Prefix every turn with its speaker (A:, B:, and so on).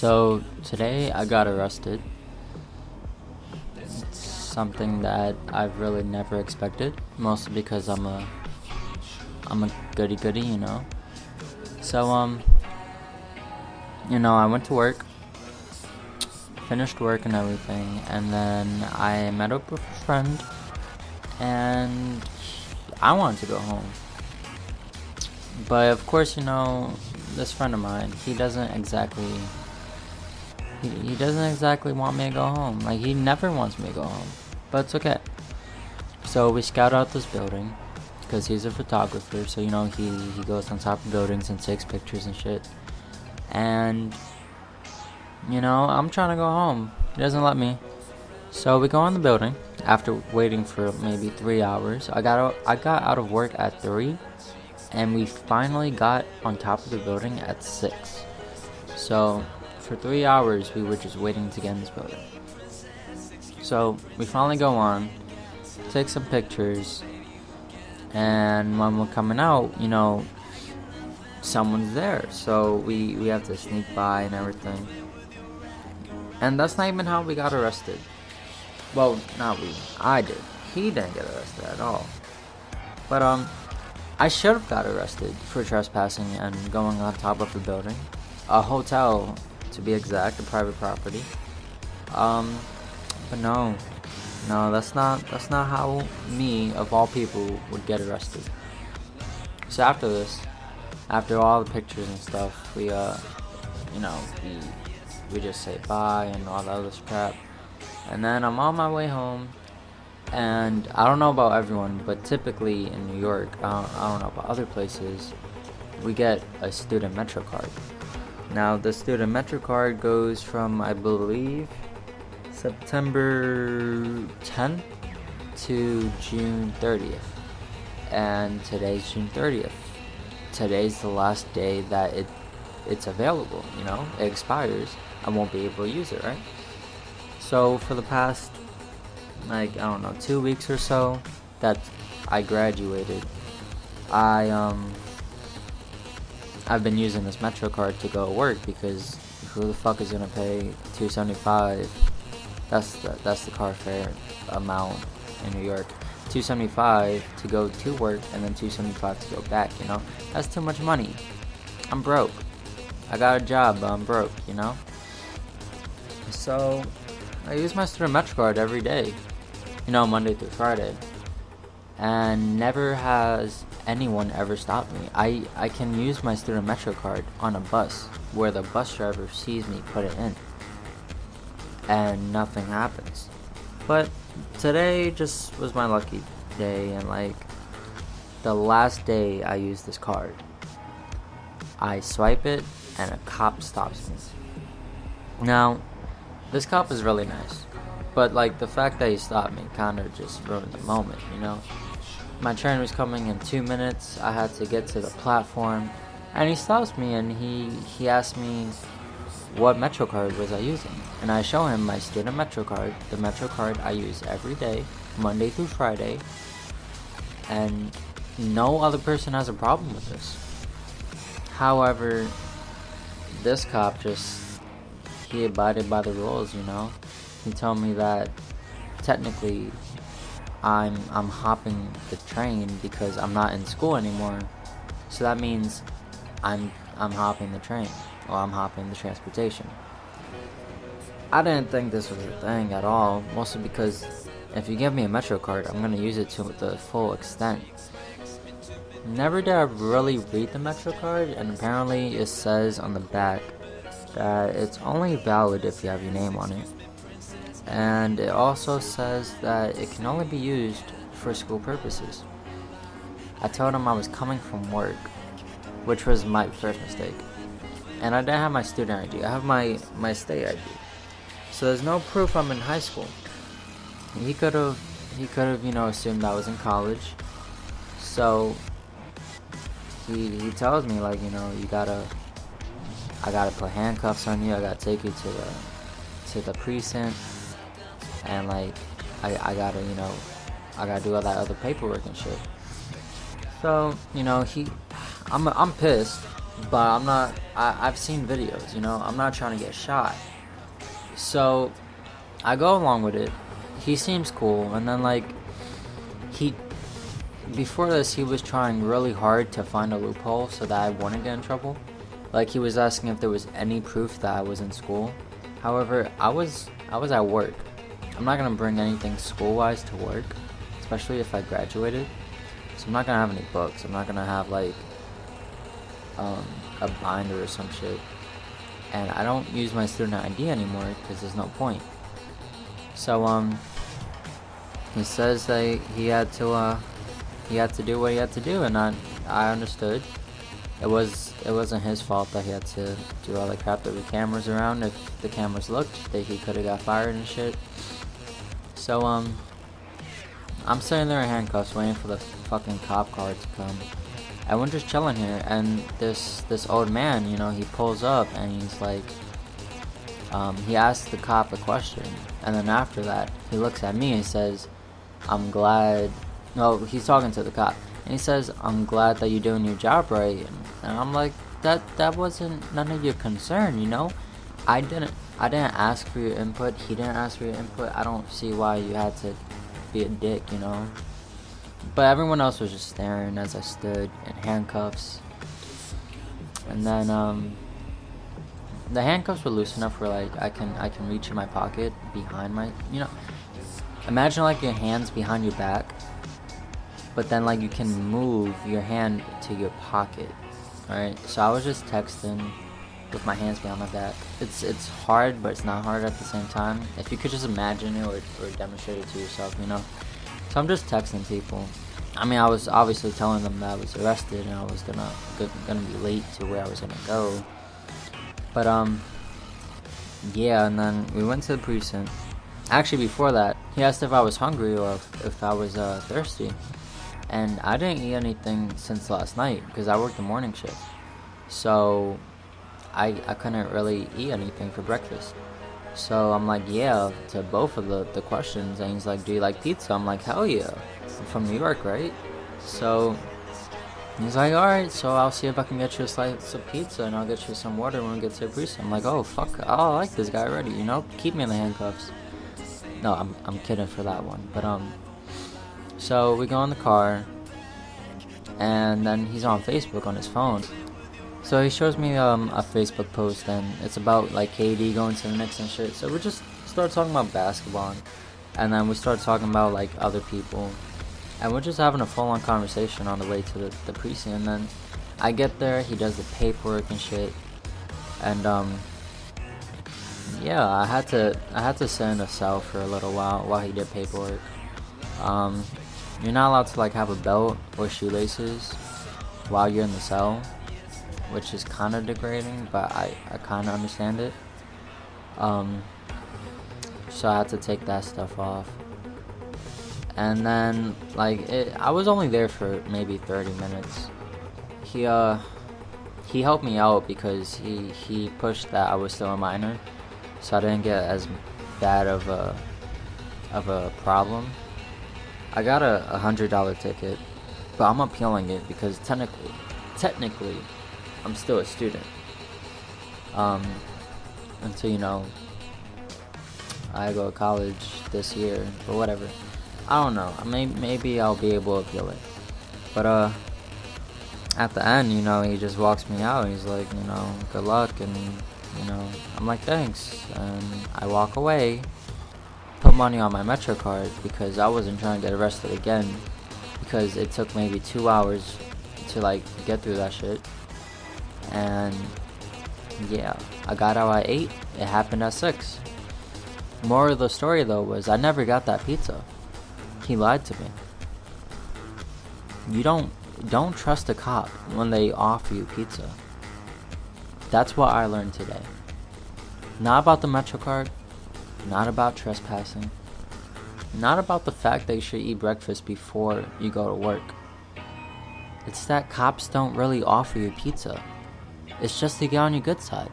A: So today I got arrested. It's something that I've really never expected, mostly because I'm a goody goody, So I went to work, finished work and everything, and then I met up with a friend, and I wanted to go home. But of course, this friend of mine, he doesn't exactly want me to go home. Like, he never wants me to go home. But it's okay. So we scout out this building, because he's a photographer, so he goes on top of buildings and takes pictures and shit. And I'm trying to go home. He doesn't let me. So we go in the building after waiting for maybe 3 hours. I got out of work at 3, and we finally got on top of the building at 6. So for 3 hours we were just waiting to get in this building. So we finally go on, take some pictures, and when we're coming out, someone's there. So we have to sneak by and everything. And that's not even how we got arrested. Well, not we. I did. He didn't get arrested at all. But I should have got arrested for trespassing and going on top of a building, a hotel to be exact, a private property. But no, that's not how me, of all people, would get arrested. So after all the pictures and stuff, we just say bye and all that other crap, and then I'm on my way home. And I don't know about everyone, but typically in New York, I don't know about other places, we get a student Metro card. Now, the student Metro card goes from, I believe, September 10th to June 30th. And today's June 30th. Today's the last day that it's available, It expires. I won't be able to use it, right? So for the past, 2 weeks or so that I graduated, I've been using this Metro card to go to work, because who the fuck is gonna pay $275? That's the car fare amount in New York. $275 to go to work, and then $275 to go back. That's too much money. I'm broke. I got a job, but I'm broke. So I use my student Metro card every day, Monday through Friday, and never has anyone ever stopped me. I can use my student Metro card on a bus where the bus driver sees me put it in, and nothing happens. But today just was my lucky day, and the last day I used this card, I swipe it and a cop stops me. Now, this cop is really nice, but the fact that he stopped me kind of just ruined the moment. My train was coming in 2 minutes. I had to get to the platform, and he stops me, and he asked me what Metro card was I using, and I show him my student Metro card, the Metro card I use every day, Monday through Friday, and no other person has a problem with this. However, this cop he abided by the rules. He told me that technically I'm hopping the train because I'm not in school anymore, so that means I'm hopping the train, or I'm hopping the transportation. I didn't think this was a thing at all, mostly because if you give me a Metro card, I'm gonna use it to the full extent. Never did I really read the Metro card, and apparently it says on the back that it's only valid if you have your name on it. And it also says that it can only be used for school purposes. I told him I was coming from work, which was my first mistake. And I didn't have my student ID. I have my state ID. So there's no proof I'm in high school. He could have assumed I was in college. So he tells me I gotta put handcuffs on you. I gotta take you to the precinct, and I gotta do all that other paperwork and shit. So I'm pissed, but I'm not. I've seen videos, you know. I'm not trying to get shot. So I go along with it. He seems cool, and then like he before this he was trying really hard to find a loophole so that I wouldn't get in trouble. Like he was asking if there was any proof that I was in school. However, I was at work. I'm not gonna bring anything school-wise to work, especially if I graduated. So I'm not gonna have any books. I'm not gonna have like a binder or some shit. And I don't use my student ID anymore because there's no point. So he says that he had to do what he had to do, and I understood. It wasn't his fault that he had to do all the crap. There were cameras around. If the cameras looked, that he could have got fired and shit. So I'm sitting there in handcuffs waiting for the fucking cop car to come. And we're just chilling here, and this old man, you know, he pulls up and he's like, he asks the cop a question, and then after that, he looks at me and says, no, he's talking to the cop, and he says, I'm glad that you're doing your job right, and I'm like, that wasn't none of your concern, you know? I didn't ask for your input, he didn't ask for your input. I don't see why you had to be a dick, you know? But everyone else was just staring as I stood in handcuffs. And then the handcuffs were loose enough where like I can reach in my pocket behind my, you know, imagine like your hands behind your back, but then like you can move your hand to your pocket. Alright, so I was just texting with my hands behind my back. It's hard, but it's not hard at the same time. If you could just imagine it or demonstrate it to yourself, you know. So I'm just texting people. I mean, I was obviously telling them that I was arrested and I was gonna be late to where I was gonna go. But yeah, and then we went to the precinct. Actually, before that, he asked if I was hungry or if I was thirsty, and I didn't eat anything since last night because I worked the morning shift. So I couldn't really eat anything for breakfast. So I'm like, yeah, to both of the questions. And he's like, do you like pizza? I'm like, hell yeah. I'm from New York, right? So he's like, alright, so I'll see if I can get you a slice of pizza and I'll get you some water when we get to the precinct. I'm like, oh, fuck, I like this guy already, you know? Keep me in the handcuffs. No, I'm kidding for that one. But, so we go in the car, and then he's on Facebook on his phone. So he shows me a Facebook post, and it's about like KD going to the Knicks and shit. So we just start talking about basketball, and then we start talking about like other people, and we're just having a full-on conversation on the way to the precinct. And then I get there, he does the paperwork and shit, and yeah, I had to sit in a cell for a little while he did paperwork. You're not allowed to like have a belt or shoelaces while you're in the cell, which is kind of degrading, but I kind of understand it. So I had to take that stuff off. And then, like, I was only there for maybe 30 minutes. He helped me out because he pushed that I was still a minor, so I didn't get as bad of a problem. I got a $100 ticket, but I'm appealing it because technically, I'm still a student. Until, you know, I go to college this year, but whatever. I don't know. Maybe I'll be able to appeal it. But at the end, you know, he just walks me out. He's like, you know, good luck, and you know, I'm like, thanks, and I walk away. Put money on my Metro card because I wasn't trying to get arrested again, because it took maybe 2 hours to like get through that shit. And yeah, I got out at 8. It happened at 6. Moral of the story though was I never got that pizza. He lied to me. You don't trust a cop when they offer you pizza. That's what I learned today. Not about the Metro card, not about trespassing, not about the fact that you should eat breakfast before you go to work. It's that cops don't really offer you pizza. It's just to get on your good side.